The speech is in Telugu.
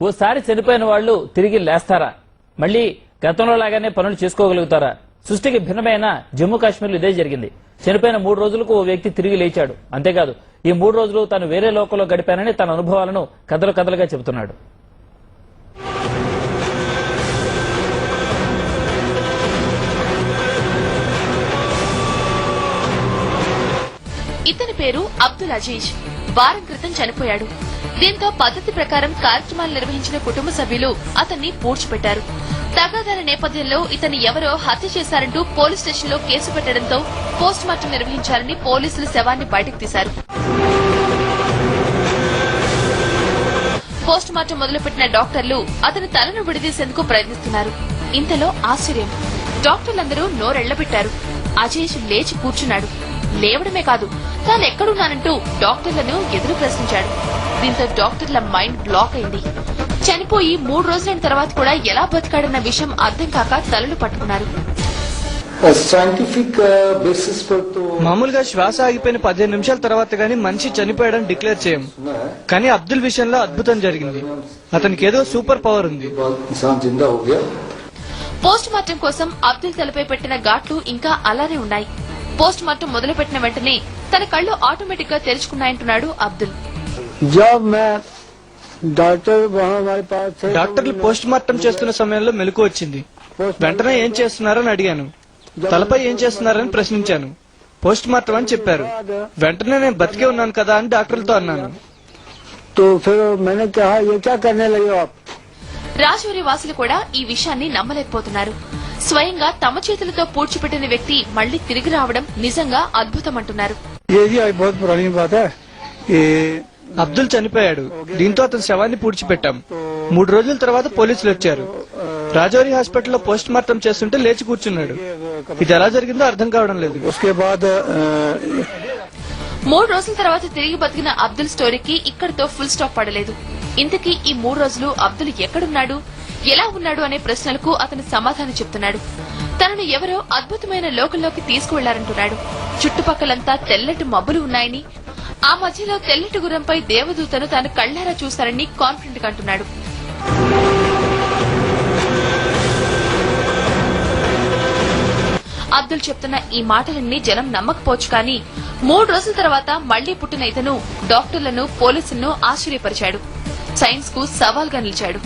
ఓసారి చనిపోయిన వాళ్లు తిరిగి లేస్తారా? మళ్లీ గతంలో లాగానే పనులు చేసుకోగలుగుతారా? సృష్టికి భిన్నమైన జమ్మూ కాశ్మీర్లో ఇదే జరిగింది. చనిపోయిన 3 రోజులకు ఓ వ్యక్తి తిరిగి లేచాడు. అంతేకాదు, ఈ 3 రోజులు తాను వేరే లోకంలో గడిపానని తన అనుభవాలను కథలు కథలుగా చెబుతున్నాడు. ఇతని పేరు అబ్దుల్ అజీజ్. వారం క్రితం చనిపోయాడు. దీంతో పద్ధతి ప్రకారం కార్యక్రమాలు నిర్వహించిన కుటుంబ సభ్యులు అతన్ని పూడ్చిపెట్టారు. తగాదాల నేపథ్యంలో ఇతన్ని ఎవరో హత్య చేశారంటూ పోలీస్ స్టేషన్ లో కేసు పెట్టడంతో పోస్ట్ మార్టం నిర్వహించారని పోలీసులు శవాన్ని బయటకు తీశారు. పోస్ట్ మార్టం మొదలుపెట్టిన డాక్టర్లు అతని తలను విడదీసేందుకు ప్రయత్నిస్తున్నారు. ఇంతలో ఆశ్చర్యం, డాక్టర్లందరూ నోరెళ్లబెట్టారు. అజేష్ లేచి కూర్చున్నాడు. లేవడమే కాదు, తాను ఎక్కడున్నానంటూ డాక్టర్లను ఎదురు ప్రశ్నించాడు. దీంతో డాక్టర్ల మైండ్ బ్లాక్ అయింది. చనిపోయి 3 రోజులైన తర్వాత కూడా ఎలా బతికాడన్న విషయం అర్థం కాక తలలు పట్టుకున్నారు. మామూలుగా శ్వాస ఆగిపోయిన 15 నిమిషాల తర్వాత గానీ మనిషి చనిపోయాడని డిక్లేర్ చేయం. కానీ అబ్దుల్ విషయంలో అద్భుతం జరిగింది. అతనికి ఏదో సూపర్ పవర్ ఉంది. పోస్ట్ మార్టం కోసం అబ్దుల్ తలపై పెట్టిన ఘాట్లు ఇంకా అలానే ఉన్నాయి. పోస్ట్ మార్టం మొదలుపెట్టిన వెంటనే తన కళ్లు ఆటోమేటిక్ గా తెరుచుకున్నాయంటున్నాడు అబ్దుల్. డాక్టర్లు పోస్ట్ మార్టం చేస్తున్న సమయంలో మెలకు వచ్చింది. వెంటనే ఏం చేస్తున్నారని అడిగాను. తలపై ఏం చేస్తున్నారని ప్రశ్నించాను. పోస్ట్ మార్టం అని చెప్పారు. వెంటనే నేను బతికే ఉన్నాను కదా అని డాక్టర్లతో అన్నాను. రాజౌరి వాసులు కూడా ఈ విషయాన్ని నమ్మలేకపోతున్నారు. స్వయంగా తమ చేతులతో పూడ్చిపెట్టిన వ్యక్తి మళ్లీ తిరిగి రావడం నిజంగా అద్భుతమంటున్నారు. అబ్దుల్ చనిపోయాడు. దీంతో అతని శవాన్ని పూడ్చిపెట్టాం. 3 రోజుల తర్వాత పోలీసులు వచ్చారు. రాజౌరి హాస్పిటల్లో పోస్ట్ మార్టం చేస్తుంటే లేచి కూర్చున్నాడు. ఇది ఎలా జరిగిందో అర్థం కావడం లేదు. 3 రోజుల తర్వాత తిరిగి బతికిన అబ్దుల్ స్టోరీకి ఇక్కడితో ఫుల్ స్టాప్ పడలేదు. ఇంతకీ ఈ 3 రోజులు అబ్దుల్ ఎక్కడున్నాడు, ఎలా ఉన్నాడు అనే ప్రశ్నలకు అతను సమాధానం చెప్తున్నాడు. తనను ఎవరో అద్భుతమైన లోకంలోకి తీసుకువెళ్లారంటున్నాడు. చుట్టుపక్కలంతా తెల్లటి మబ్బులు ఉన్నాయని, ఆ మధ్యలో తెల్లటి గుర్రంపై దేవదూతను తాను కళ్లారా చూశారని కాన్ఫిడెంట్ గా అంటున్నాడు. అబ్దుల్ చెప్తున్న ఈ మాటలన్నీ జనం నమ్మకపోవచ్చు కానీ 3 రోజుల తర్వాత మళ్లీ పుట్టిన ఇతను డాక్టర్లను, పోలీసులను ఆశ్చర్యపరిచాడు. సైన్స్ కు సవాల్గా నిలిచాడు.